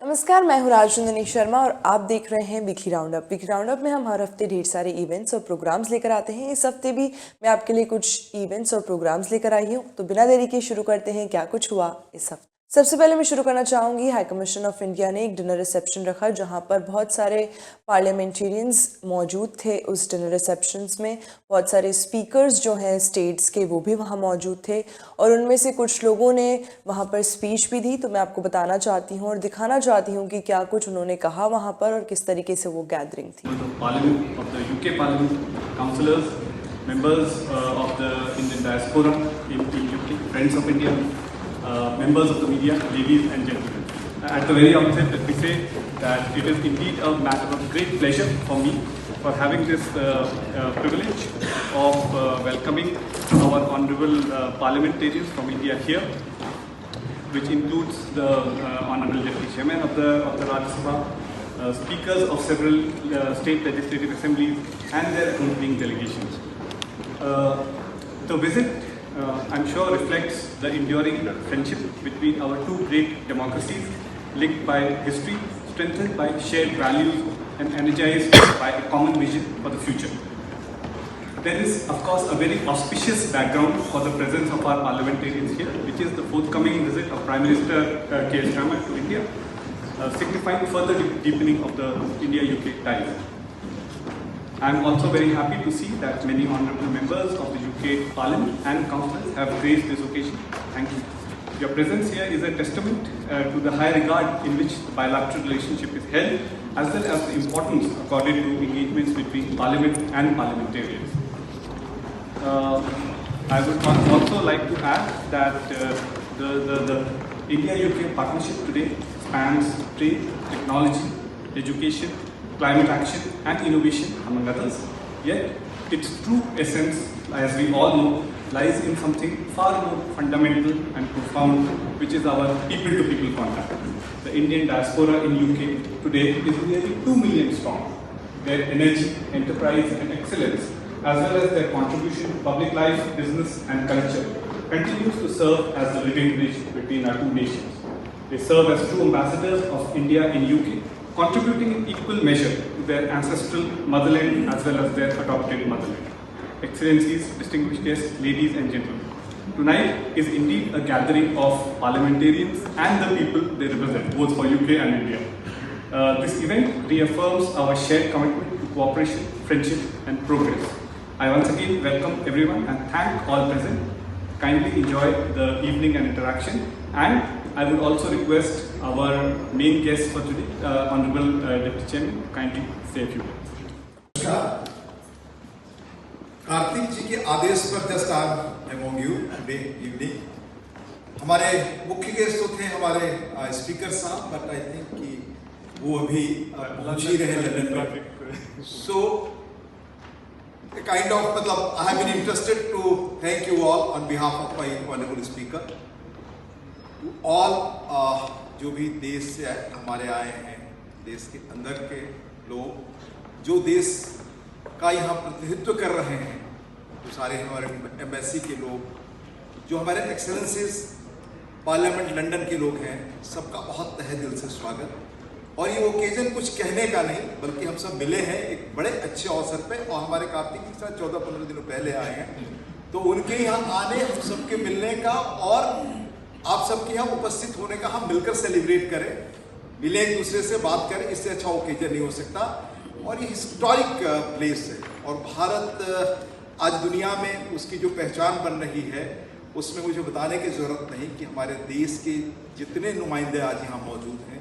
नमस्कार, मैं हूँ राजनंदिनी शर्मा और आप देख रहे हैं वीकली राउंडअप। वीकली राउंडअप में हम हर हफ्ते ढेर सारे इवेंट्स और प्रोग्राम्स लेकर आते हैं। इस हफ्ते भी मैं आपके लिए कुछ इवेंट्स और प्रोग्राम्स लेकर आई हूँ। तो बिना देरी के शुरू करते हैं क्या कुछ हुआ इस हफ्ते। सबसे पहले मैं शुरू करना चाहूँगी, हाई कमीशन ऑफ इंडिया ने एक डिनर रिसेप्शन रखा जहाँ पर बहुत सारे पार्लियामेंटेरियंस मौजूद थे। उस डिनर रिसेप्शंस में बहुत सारे स्पीकर्स जो हैं स्टेट्स के वो भी वहाँ मौजूद थे और उनमें से कुछ लोगों ने वहाँ पर स्पीच भी दी। तो मैं आपको बताना चाहती हूँ और दिखाना चाहती हूँ कि क्या कुछ उन्होंने कहा वहाँ पर और किस तरीके से वो गैदरिंग थी। Parliament of the UK Parliament, councillors, members of the Indian diaspora in UK, friends of India, members of the media, ladies and gentlemen. At the very outset, let me say that it is indeed a matter of great pleasure for me for having this privilege of welcoming our honourable parliamentarians from India here, which includes the honourable Deputy Chairman of the Rajya Sabha, speakers of several state legislative assemblies and their accompanying delegations. The visit, I'm sure, reflects the enduring friendship between our two great democracies, linked by history, strengthened by shared values and energized by a common vision for the future. There is, of course, a very auspicious background for the presence of our parliamentarians here, which is the forthcoming visit of Prime Minister K.S. Sharma to India, signifying further deepening of the India-UK ties. I am also very happy to see that many honourable members of the UK Parliament and councillors have graced this occasion. Thank you. Your presence here is a testament to the high regard in which the bilateral relationship is held, as well as the importance accorded to engagements between Parliament and parliamentarians. I would also like to add that the India-UK partnership today spans trade, technology, education, climate action and innovation, among others. Yet, its true essence, as we all know, lies in something far more fundamental and profound, which is our people-to-people contact. The Indian diaspora in UK today is nearly 2 million strong. Their energy, enterprise and excellence, as well as their contribution to public life, business and culture, continues to serve as the living bridge between our two nations. They serve as true ambassadors of India in UK, contributing in equal measure to their ancestral motherland as well as their adopted motherland. Excellencies, distinguished guests, ladies and gentlemen, tonight is indeed a gathering of parliamentarians and the people they represent, both for UK and India. This event reaffirms our shared commitment to cooperation, friendship and progress. I once again welcome everyone and thank all present. Kindly enjoy the evening and interaction, and I would also request our main guest for today, Honourable Deputy Chairman, to kindly say a few words. Kartik जी के आदेश पर just I among you today evening. हमारे मुख्य guest तो थे हमारे speaker साहब, but I think कि वो अभी पहुंच ही रहे लंदन में। सो काइंड ऑफ मतलब I have been interested to thank you all on behalf of my honourable speaker, to all जो भी देश से हमारे आए हैं, देश के अंदर के लोग जो देश का यहाँ प्रतिनिधित्व कर रहे हैं, जो सारे हमारे एम्बेसी के लोग, जो हमारे एक्सेलेंसीज पार्लियामेंट लंदन के लोग हैं, सबका बहुत तहे दिल से स्वागत। और ये ओकेजन कुछ कहने का नहीं, बल्कि हम सब मिले हैं एक बड़े अच्छे अवसर पे, और हमारे कार्तिक के साथ 14-15 दिनों पहले आए हैं, तो उनके यहाँ आने, हम सबके मिलने का और आप सबके यहाँ उपस्थित होने का, हम मिलकर सेलिब्रेट करें, मिले एक दूसरे से बात करें, इससे अच्छा ओकेजन नहीं हो सकता। और ये हिस्टोरिक प्लेस है, और भारत आज दुनिया में उसकी जो पहचान बन रही है, उसमें मुझे बताने की ज़रूरत नहीं कि हमारे देश के जितने नुमाइंदे आज यहाँ मौजूद हैं,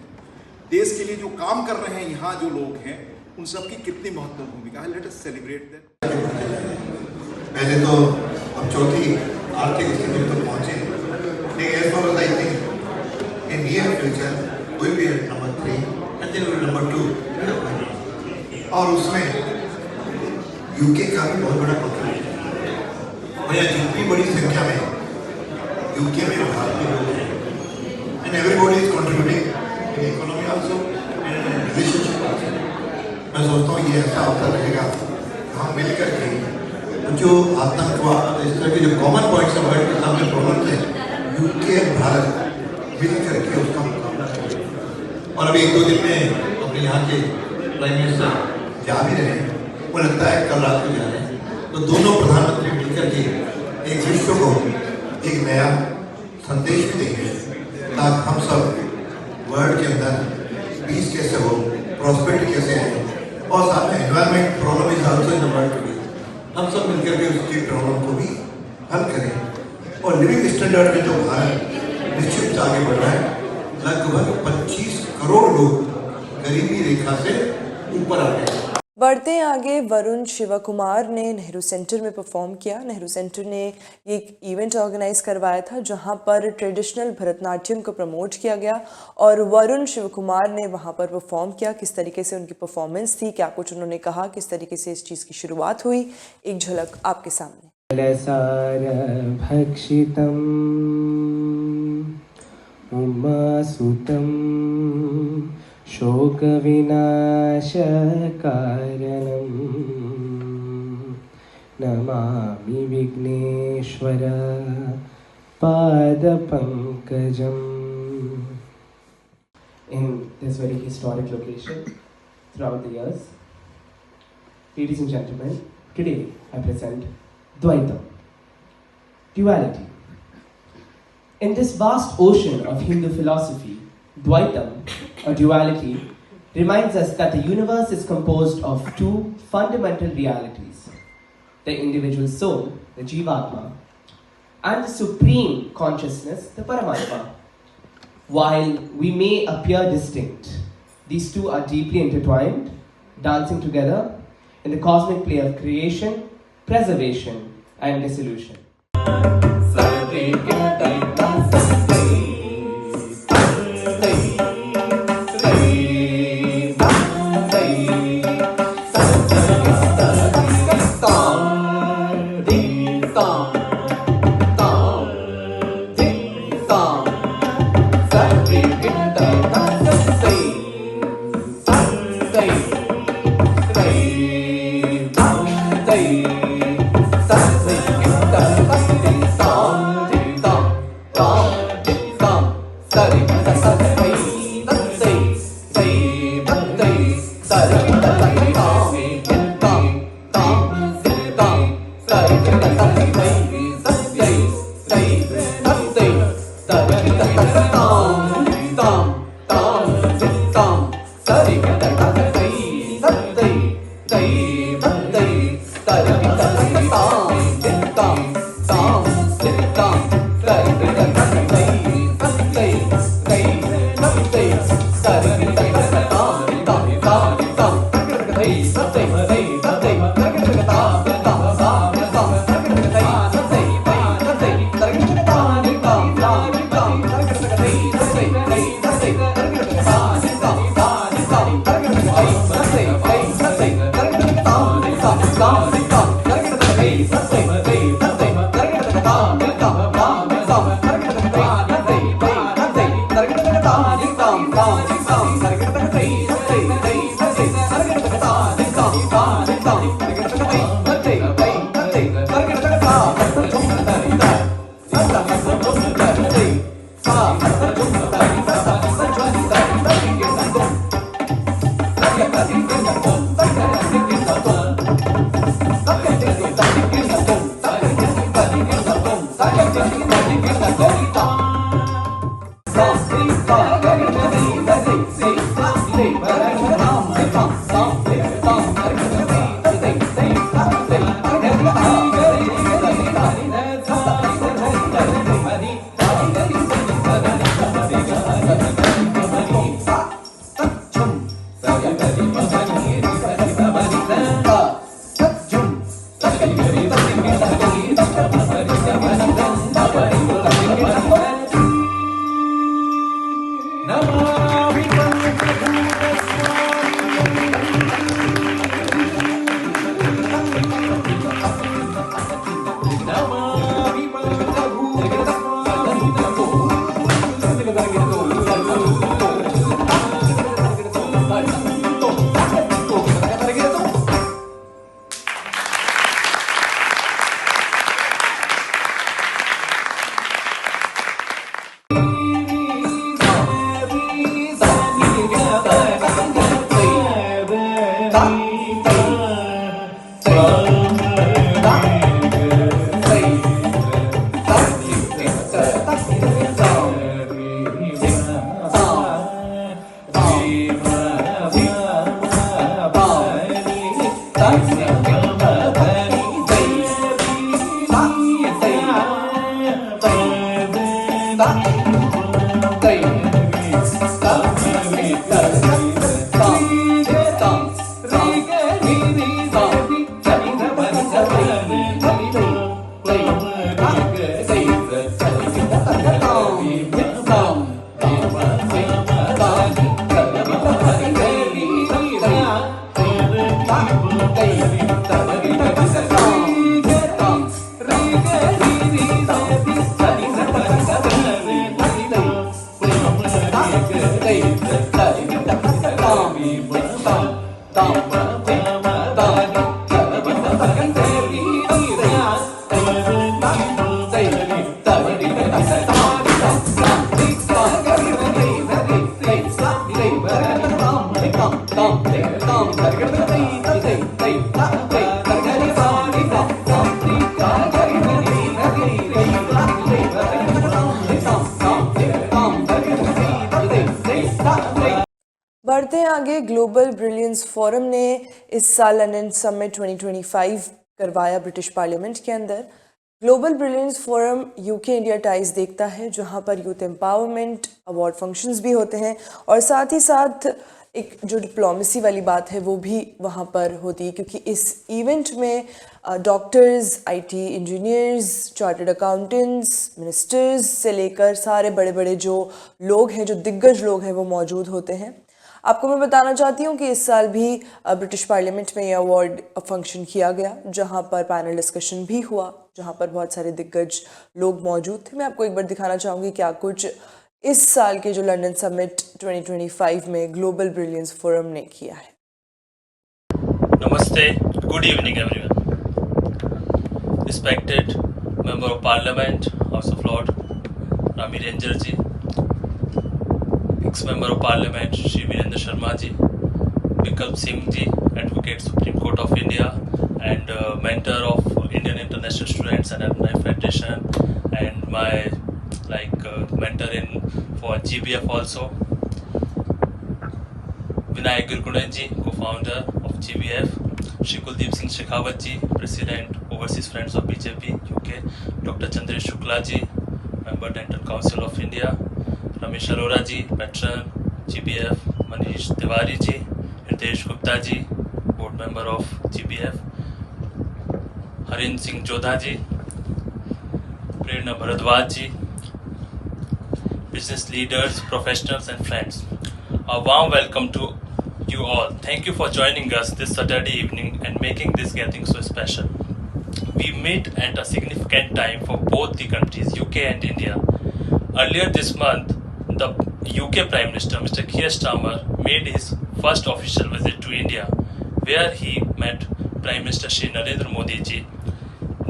देश के लिए जो काम कर रहे हैं यहाँ जो लोग हैं, उन सब की कितनी महत्वपूर्ण भूमिका है। Let us celebrate that. पहले तो अब चौथी आर्थिक स्थिति तक पहुँचे, लेकिन I think in near future will be number 3 and then number 2, और उसमें यूके का भी बहुत बड़ा कंट्रीब्यूशन है। और यहाँ जितनी बड़ी संख्या में यूके में भारतीय लोग हैं, and everybody is contributing in economy also and relationship also. मैं सोचता हूँ ये ऐसा अवसर रहेगा, हम मिल करके जो आतंकवाद, इस तरह के जो कॉमन पॉइंट्स वर्ल्ड के सामने प्रॉब्लम है, यूके भारत मिल करके उसका मुकाबला करें। और अभी 1-2 दिन में अपने यहाँ के प्राइम मिनिस्टर जा भी रहे हैं, वो लगता है कल रात को जा रहे हैं। तो दोनों प्रधानमंत्री मिलकर के एक विश्व को एक नया संदेश भी देंगे ताकि हम सब वर्ल्ड के अंदर पीस कैसे हो, प्रॉस्पेरिटी कैसे है, और साथ में environment problem is also in the world today. हम सब मिलकर के उसकी प्रॉब्लम को भी हल करें। और लिविंग स्टैंडर्ड में जो भारत निश्चित से आगे बढ़ रहा है, लगभग 25 करोड़ लोग गरीबी रेखा से ऊपर आ गए। बढ़ते हैं आगे, वरुण शिवकुमार ने नेहरू सेंटर में परफॉर्म किया। नेहरू सेंटर ने एक इवेंट ऑर्गेनाइज करवाया था जहां पर ट्रेडिशनल भरतनाट्यम को प्रमोट किया गया और वरुण शिवकुमार ने वहां पर परफॉर्म किया। किस तरीके से उनकी परफॉर्मेंस थी, क्या कुछ उन्होंने कहा, किस तरीके से इस चीज़ की शुरुआत हुई, एक झलक आपके सामने। भक्षितम् उमासुतं शोकविनाशकारणं Namami Vighneshwar पादपङ्कजम्। In this very historic location throughout the years, ladies and gentlemen, today I present Dvaitam, duality. In this vast ocean of Hindu philosophy, Dvaitam, or duality, reminds us that the universe is composed of two fundamental realities: the individual soul, the Jivatma, and the supreme consciousness, the Paramatma. While we may appear distinct, these two are deeply intertwined, dancing together in the cosmic play of creation, preservation, and dissolution. बढ़ते हैं आगे। Global brilliance forum ने इस साल London summit 2025 करवाया British parliament के अंदर। Global brilliance forum UK India ties देखता है, जहां पर यूथ एम्पावरमेंट अवार्ड फंक्शंस भी होते हैं और साथ ही साथ एक जो डिप्लोमेसी वाली बात है वो भी वहाँ पर होती है, क्योंकि इस इवेंट में doctors, IT engineers, chartered accountants, ministers से लेकर सारे बड़े बड़े जो लोग हैं, जो दिग्गज लोग हैं, वो मौजूद होते हैं। आपको मैं बताना चाहती हूँ कि इस साल भी ब्रिटिश पार्लियामेंट में ये अवार्ड फंक्शन किया गया, जहाँ पर पैनल डिस्कशन भी हुआ, जहाँ पर बहुत सारे दिग्गज लोग मौजूद थे। मैं आपको एक बार दिखाना चाहूँगी क्या कुछ इस साल के जो लंदन समिट 2025 में ग्लोबल ब्रिलियंस फोरम ने किया है। Namaste, good evening everyone. Respected Member of Parliament, House of Lords, Rami Ranger ji, ex-Member of Parliament, Shri Virendra Sharma ji, Vikalp Singh ji, Advocate Supreme Court of India, and mentor of Indian International Students and Alumni Federation, and my mentor for GBF also. Vinayak Girkunen ji, co-founder of GBF, Shri Kuldeep Singh Shekhawat ji, President Overseas Friends of BJP UK, Dr. Chandresh Shukla ji, Member Dental Council of India, Ramesh Arora ji, Patron GBF, Manish Tiwari ji, Hitesh Gupta ji, Board Member of GBF, Harind Singh Jodha ji, Prerna Bharadwaj ji, business leaders, professionals and friends. A warm welcome to you all. Thank you for joining us this Saturday evening and making this gathering so special. We meet at a significant time for both the countries, UK and India. Earlier this month, the UK Prime Minister, Mr. Keir Starmer, made his first official visit to India, where he met Prime Minister Shri Narendra Modi ji.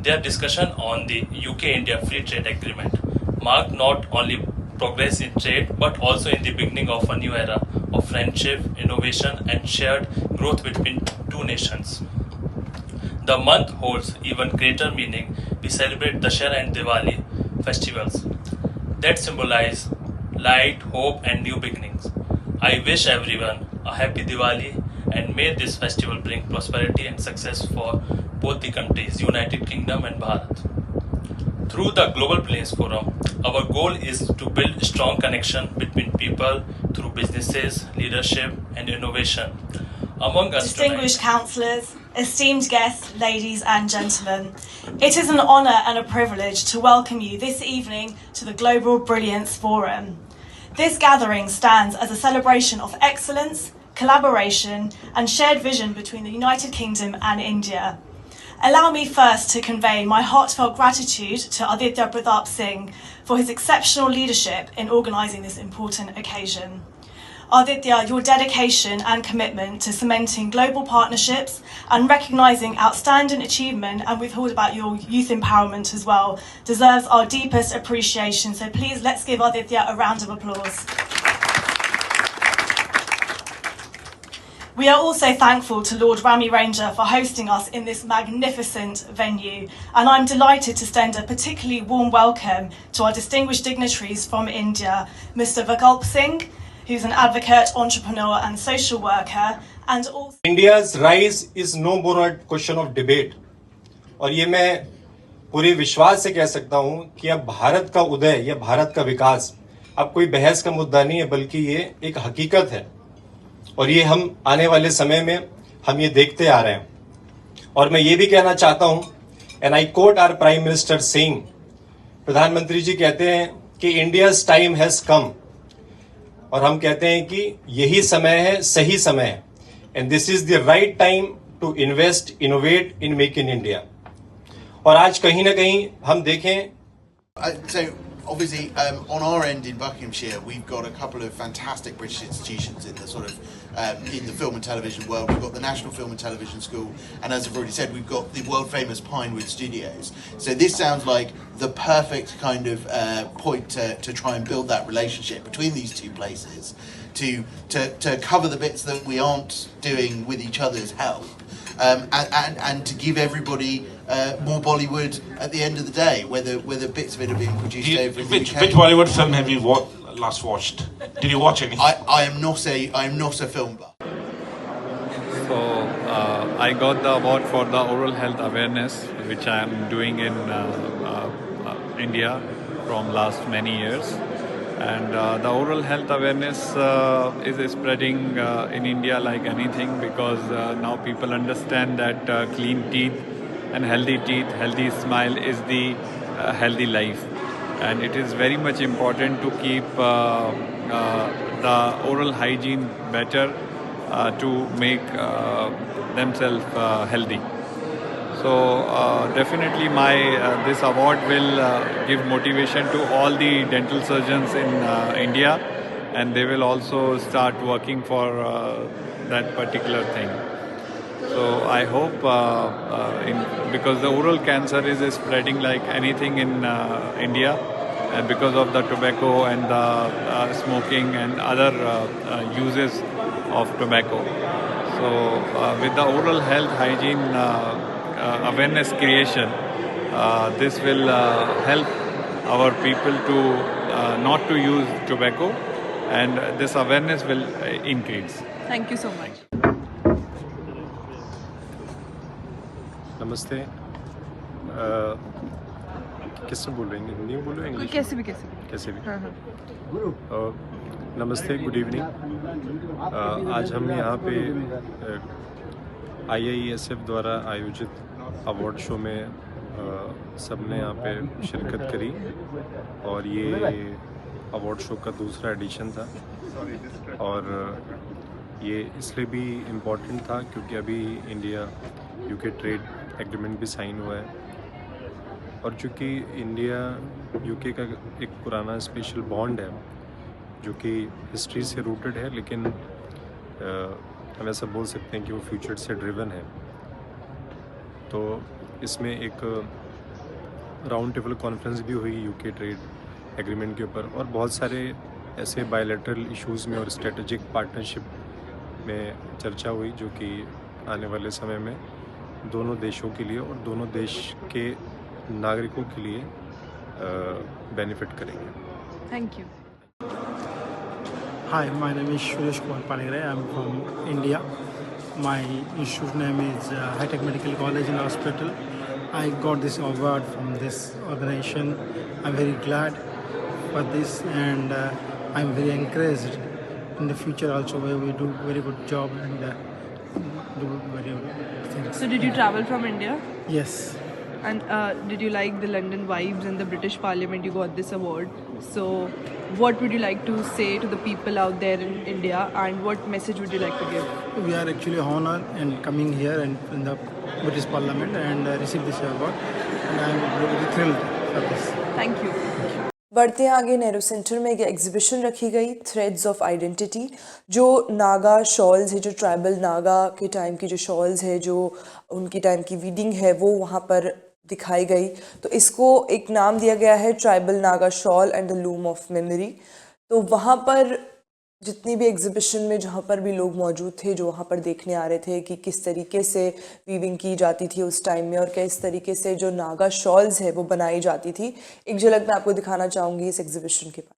Their discussion on the UK-India Free Trade Agreement marked not only progress in trade but also in the beginning of a new era of friendship, innovation and shared growth between two nations. The month holds even greater meaning. We celebrate Dussehra and Diwali festivals that symbolize light, hope and new beginnings. I wish everyone a happy Diwali and may this festival bring prosperity and success for both the countries, United Kingdom and Bharat. Through the Global Brilliance Forum, our goal is to build strong connection between people through businesses, leadership and innovation. Among us Distinguished councillors, esteemed guests, ladies and gentlemen, it is an honour and a privilege to welcome you this evening to the Global Brilliance Forum. This gathering stands as a celebration of excellence, collaboration and shared vision between the United Kingdom and India. Allow me first to convey my heartfelt gratitude to Aditya Pratap Singh for his exceptional leadership in organising this important occasion. Aditya, your dedication and commitment to cementing global partnerships and recognising outstanding achievement, and we've heard about your youth empowerment as well, deserves our deepest appreciation. So please let's give Aditya a round of applause. We are also thankful to Lord Rami Ranger for hosting us in this magnificent venue, and I'm delighted to extend a particularly warm welcome to our distinguished dignitaries from India, Mr. Vikalp Singh, who's an advocate, entrepreneur and social worker, and also India's rise is no more a question of debate. और ये मैं पूरे विश्वास से कह सकता हूँ कि अब भारत का उदय या भारत का विकास अब कोई बहस का मुद्दा नहीं है, बल्कि ये एक हकीकत है और ये हम आने वाले समय में हम ये देखते आ रहे हैं। और मैं ये भी कहना चाहता हूं, and I quote our prime minister saying, प्रधानमंत्री जी कहते हैं कि इंडियाज टाइम हैज कम, और हम कहते हैं कि यही समय है, सही समय है, and this is the right time to invest, innovate in make in India. और आज कहीं ना कहीं हम देखें, So obviously, on our end in Buckinghamshire, we've got a couple of fantastic British institutions in the sort of in the film and television world. We've got the National Film and Television School, and as I've already said, we've got the world famous Pinewood Studios. So this sounds like the perfect kind of point to try and build that relationship between these two places, to cover the bits that we aren't doing with each other's help. And to give everybody more Bollywood at the end of the day, whether bits of it are being produced over in the UK. Which Bollywood film have you last watched? Did you watch any? I am not a film buff. So I got the award for the oral health awareness, which I am doing in India from last many years. And the oral health awareness is spreading in India like anything, because now people understand that clean teeth and healthy smile is the healthy life. And it is very much important to keep the oral hygiene better to make themselves healthy. So definitely this award will give motivation to all the dental surgeons in India, and they will also start working for that particular thing. So I hope because the oral cancer is spreading like anything in India, and because of the tobacco and the smoking and other uses of tobacco. So with the oral health hygiene awareness creation, this will help our people to not to use tobacco, and this awareness will increase. Thank you so much. नमस्ते। किससे बोल रहे हैं? हिंदी में बोलो, English? कैसे भी हाँ हाँ। नमस्ते, गुड इवनिंग। आज हम यहाँ पे IIESF द्वारा आयोजित अवार्ड शो में सबने यहाँ पे शिरकत करी, और ये अवार्ड शो का दूसरा एडिशन था। और ये इसलिए भी इम्पोर्टेंट था क्योंकि अभी इंडिया UK ट्रेड एग्रीमेंट भी साइन हुआ है, और चूँकि इंडिया UK का एक पुराना स्पेशल बॉन्ड है जो कि हिस्ट्री से रूटेड है, लेकिन हम ऐसा बोल सकते हैं कि वो फ्यूचर से ड्रिवन है। तो इसमें एक राउंड टेबल कॉन्फ्रेंस भी हुई UK ट्रेड एग्रीमेंट के ऊपर, और बहुत सारे ऐसे बायलैटरल इश्यूज़ में और स्ट्रेटेजिक पार्टनरशिप में चर्चा हुई, जो कि आने वाले समय में दोनों देशों के लिए और दोनों देश के नागरिकों के लिए बेनिफिट करेंगे। Thank you. Hi, my name is Suresh Kumar Panigare. I'm from India. My institute name is High Tech Medical College and Hospital. I got this award from this organization. I'm very glad for this, and I'm very encouraged in the future also, where we do very good job and do very good things. So did you travel from India? Yes. And did you like the London vibes and the British Parliament? You got this award. So what would you like to say to the people out there in India, and what message would you like to give? We are actually honored and coming here and in the British Parliament and receive this award, and I am very thrilled for this. Thank you. बढ़ते हैं आगे। Nehru centre में एक exhibition रखी गई, threads of identity, जो Naga shawls है, जो ट्राइबल नागा के टाइम की जो शॉल्स है, जो उनकी टाइम की वीडिंग है, वो वहाँ पर दिखाई गई। तो इसको एक नाम दिया गया है tribal Naga shawl and the loom of memory. तो वहाँ पर जितनी भी एग्जीबिशन में जहाँ पर भी लोग मौजूद थे, जो वहाँ पर देखने आ रहे थे कि किस तरीके से वीविंग की जाती थी उस टाइम में, और किस तरीके से जो नागा शॉल्स है वो बनाई जाती थी, एक झलक मैं आपको दिखाना चाहूँगी इस एग्जीबिशन के बाद।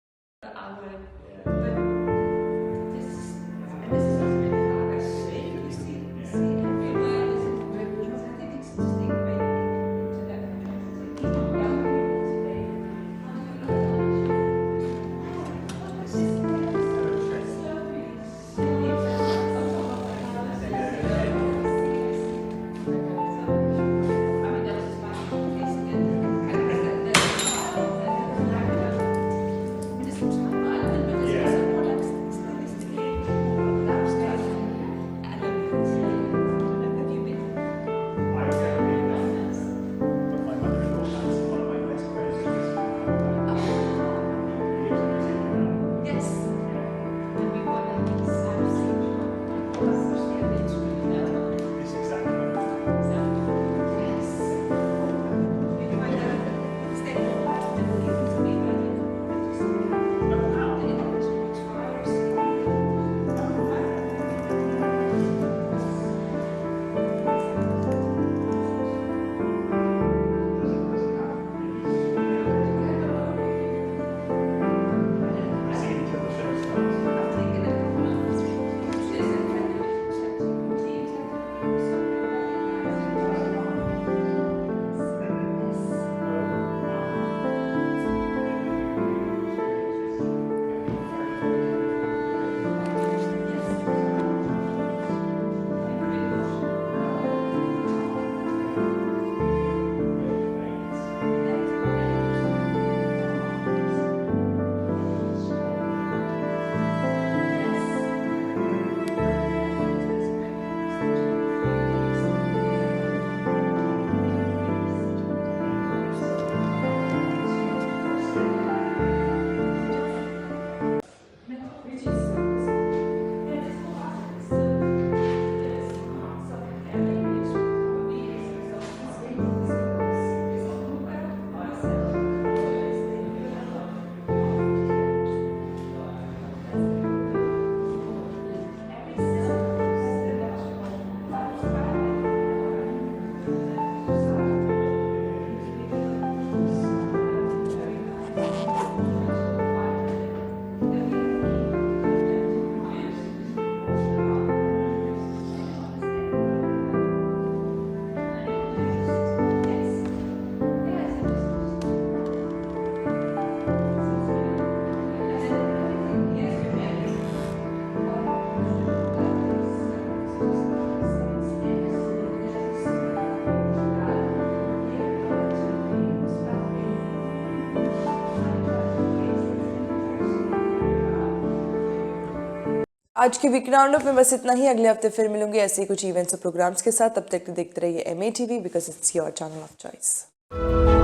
आज के वीक राउंड अप में बस इतना ही। अगले हफ्ते फिर मिलूंगी ऐसे ही कुछ इवेंट्स और प्रोग्राम्स के साथ। तब तक देखते रहिए MATV, because it's your channel of choice.